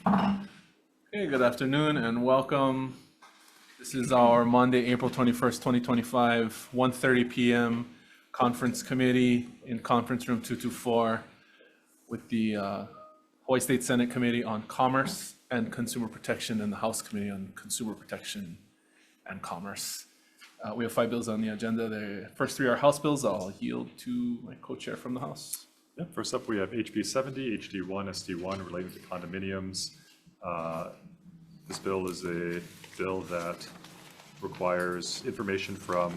Hey, good afternoon and welcome. This is our Monday, April 21st, 2025, 1:30 p.m. conference committee in conference room 224 with the Hawaii State Senate Committee on Commerce and Consumer Protection and the House Committee on Consumer Protection and Commerce. We have 5 bills on the agenda. The first 3 are House bills. I'll yield to my co-chair from the House. Yeah, first up we have HB 70, HD1, SD1 relating to condominiums. This bill is a bill that requires information from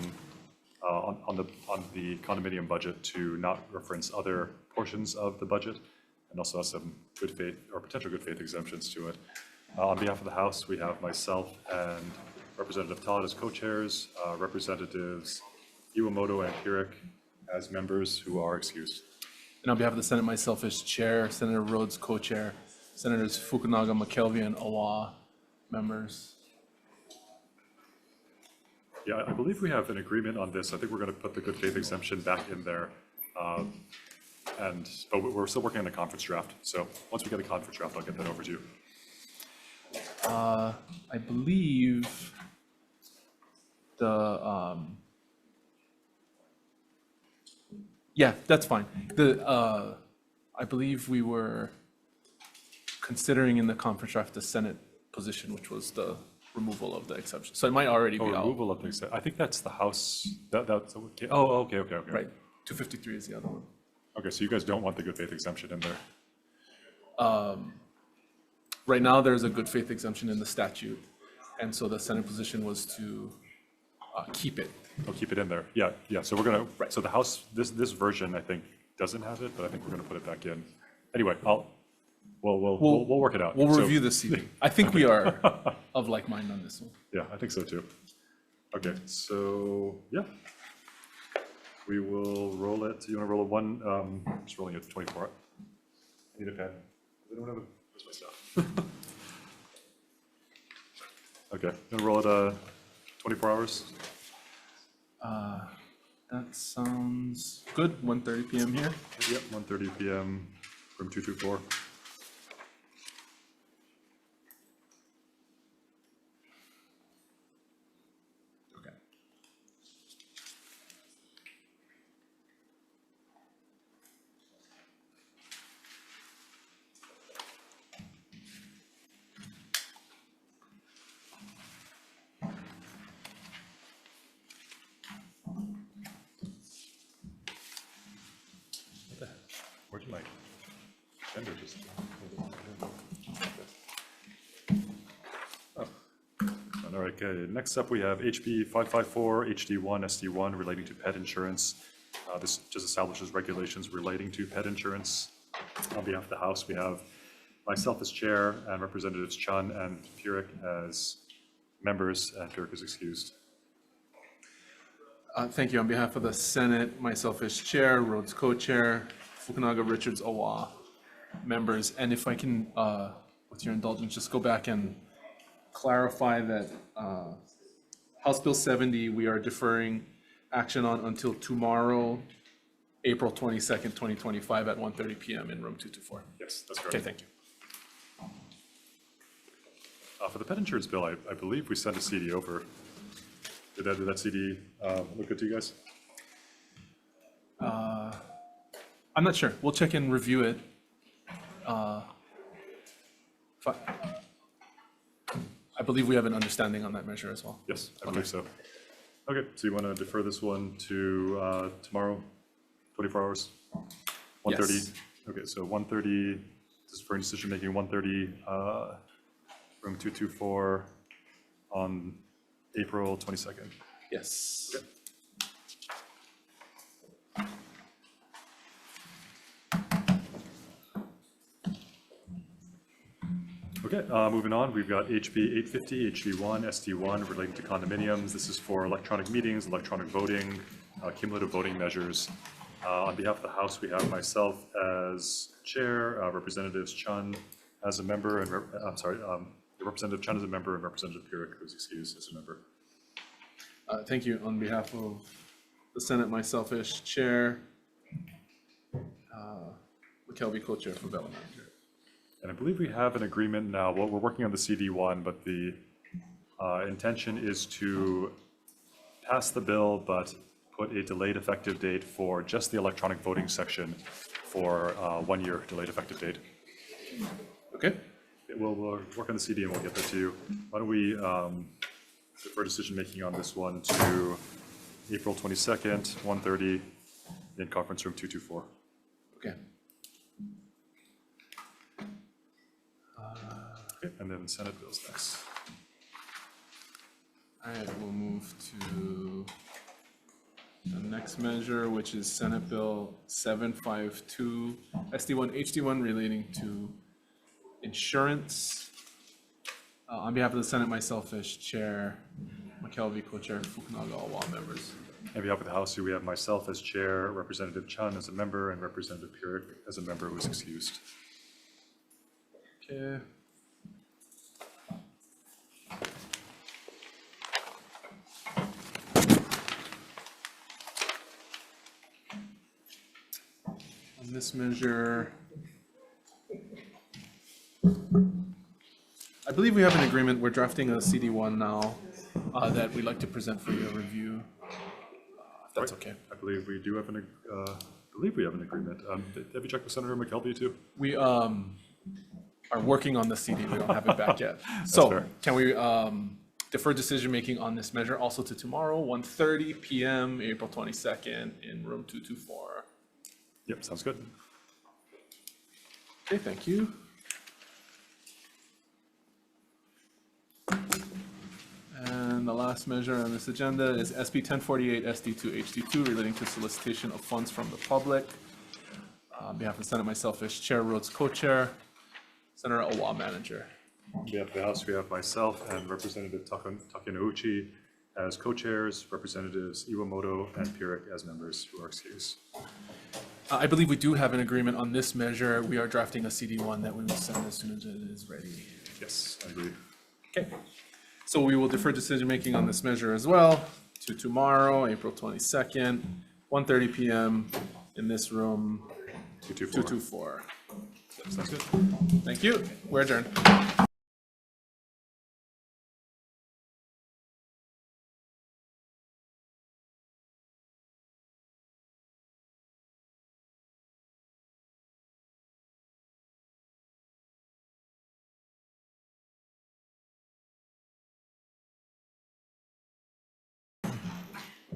on the condominium budget to not reference other portions of the budget, and also has some good faith or potential good faith exemptions to it. On behalf of the House, we have myself and Representative Todd as co-chairs, Representatives Iwamoto and Pirik as members who are excused. And on behalf of the Senate, myself as chair, Senator Rhodes co-chair, Senators Fukunaga, McKelvey, and Awa members. Yeah, I believe we have an agreement on this. I think we're going to put the good faith exemption back in there. But we're still working on the conference draft. So once we get a conference draft, I'll get that over to you. I believe yeah, that's fine. I believe we were considering in the conference draft the Senate position, which was the removal of the exception. So it might already be out. Removal of the exception. I think that's the House. That's okay. Oh, okay. Right. 253 is the other one. Okay, so you guys don't want the good faith exemption in there. Right now, there's a good faith exemption in the statute, and so the Senate position was to keep it. Oh, keep it in there. Yeah. So we're gonna. Right. So the House, this version, I think doesn't have it, but I think we're gonna put it back in. Anyway, we'll work it out. We'll review this evening. I think we are of like mind on this one. Yeah, I think so too. Okay, so yeah, we will roll it. You want to roll a one? Just rolling it 24. I need a pen. Does anyone have a? Where's my stuff? Okay, gonna roll it 24 hours. That sounds good. 1:30 p.m. here. Yep, 1:30 p.m. from 224. Okay. Where's my agenda? Just oh. All right. Okay. Next up, we have HB 554 HD1 SD1 relating to pet insurance. This just establishes regulations relating to pet insurance. On behalf of the House, we have myself as chair and Representatives Chun and Pirik as members, and Pirik is excused. Thank you. On behalf of the Senate, myself as chair, Rhodes co-chair, Fukunaga, Richards, Awa members. And if I can, with your indulgence, just go back and clarify that House Bill 70, we are deferring action on until tomorrow, April 22nd, 2025 at 1:30 p.m. in room 224. Yes, that's correct. Okay, thank you. For the pet insurance bill, I believe we sent a CD over. Did that CD look good to you guys? I'm not sure. We'll check and review it. I believe we have an understanding on that measure as well. Yes, I believe so. Okay, so you want to defer this one to tomorrow, 24 hours? 1:30? Yes. Okay, so 1:30, this is for decision making, 1:30, room 224 on April 22nd. Yes. Okay. Okay, moving on, we've got HB 850, HD1, SD1 relating to condominiums. This is for electronic meetings, electronic voting, cumulative voting measures. On behalf of the House, we have myself as chair, Representatives Chun as a member, and Representative Chun as a member, and Representative Pirik, who's excused, as a member. Thank you. On behalf of the Senate, myself as chair, McKelvey co-chair for Bell Manager. And I believe we have an agreement now. Well, we're working on the CD1, but the intention is to pass the bill, but put a delayed effective date for just the electronic voting section for 1 year delayed effective date. Okay. We'll work on the CD and we'll get that to you. Why don't we defer decision-making on this one to April 22nd, 1:30 in conference room 224. Okay. Okay, and then Senate bills next. All right, we'll move to the next measure, which is Senate Bill 752, SD1, HD1 relating to insurance. On behalf of the Senate, myself as chair, McKelvey co-chair, Fukunaga, all law members. On behalf of the House, we have myself as chair, Representative Chun as a member, and Representative Pierick as a member who is excused. Okay. On this measure, I believe we have an agreement. We're drafting a CD1 now that we'd like to present for your review. If that's okay. I believe we do have an agreement. Have you checked with Senator McKelvey too? We are working on the CD. We don't have it back yet. So fair. can we defer decision-making on this measure also to tomorrow, 1:30 p.m., April 22nd, in room 224? Yep, sounds good. Okay, thank you. And the last measure on this agenda is SB 1048 SD2 HD2 relating to solicitation of funds from the public. On behalf of the Senate, myself as chair, Rhodes co-chair, Senator Awa manager. On behalf of the House, we have myself and Representative Takenouchi as co-chairs, Representatives Iwamoto and Pierick as members who are excused. I believe we do have an agreement on this measure. We are drafting a CD1 that we will send as soon as it is ready. Yes, I agree. Okay. So we will defer decision-making on this measure as well to tomorrow, April 22nd, 1:30 p.m. in this room, 224. Sounds good. Thank you. We're adjourned.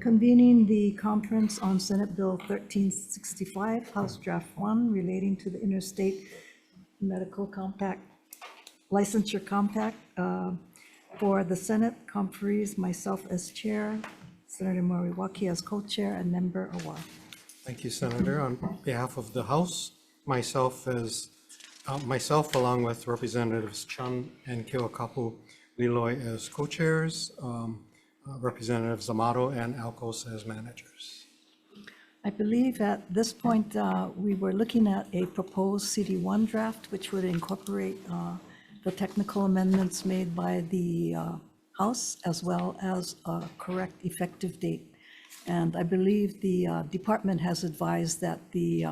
Convening the conference on Senate Bill 1365, House Draft 1, relating to the Interstate Medical Compact, Licensure Compact. For the Senate, conferees, myself as chair, Senator Moriwaki as co-chair, and member Awa. Thank you, Senator. On behalf of the House, myself along with Representatives Chun and Keokapu Liloy as co-chairs, Representatives Amato and Alcos as managers. I believe at this point, we were looking at a proposed CD1 draft, which would incorporate the technical amendments made by the House, as well as a correct effective date. And I believe the department has advised that the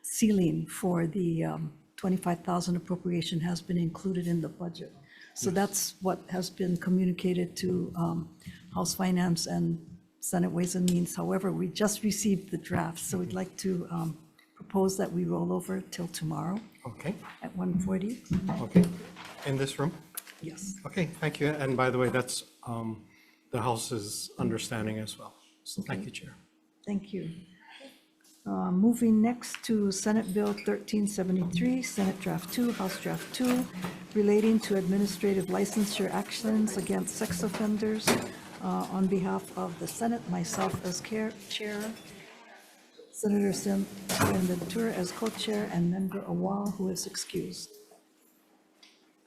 ceiling for the 25,000 appropriation has been included in the budget. So that's what has been communicated to House Finance and Senate Ways and Means. However, we just received the draft, so we'd like to propose that we roll over till tomorrow Okay, at 1:40. okay. In this room? Yes. Okay, thank you. And by the way, that's the House's understanding as well. So thank you, Chair. Thank you. Moving next to Senate Bill 1373, Senate Draft 2, House Draft 2, relating to administrative licensure actions against sex offenders. On behalf of the Senate, myself as chair, Senator Ventura as co-chair, and member Awal, who is excused.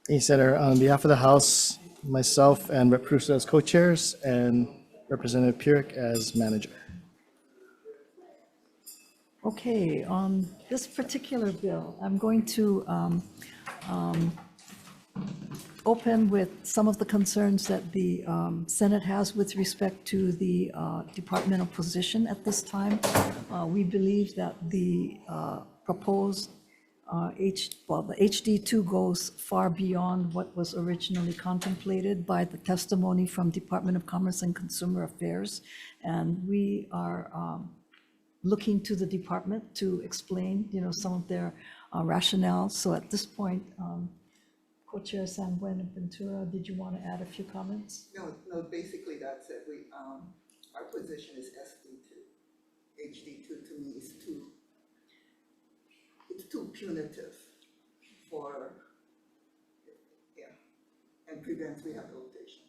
Hey, Senator, on behalf of the House, myself and Rep. Prusa as co-chairs and Representative Pierick as manager. Okay, on this particular bill, I'm going to open with some of the concerns that the Senate has with respect to the departmental position at this time. We believe that the proposed the HD2 goes far beyond what was originally contemplated by the testimony from Department of Commerce and Consumer Affairs. And we are looking to the department to explain, some of their rationale. So at this point, Co-Chair Sanguen and Ventura, did you want to add a few comments? No, basically that's it. Our position is SD2. HD2 to me is it's too punitive for, and prevents rehabilitation.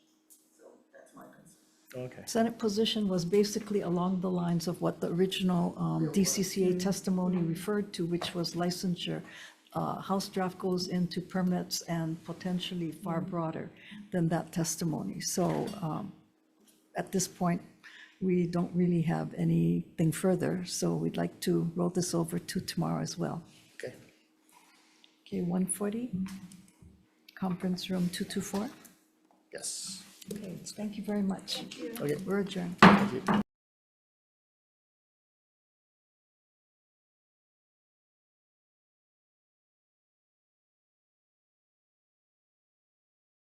So that's my concern. Okay. Senate position was basically along the lines of what the original DCCA testimony referred to, which was licensure. House draft goes into permits and potentially far broader than that testimony. So at this point, we don't really have anything further. So we'd like to roll this over to tomorrow as well. Okay. Okay, 140, conference room 224. Yes. Okay, thank you very much. Okay. We're adjourned. Thank you.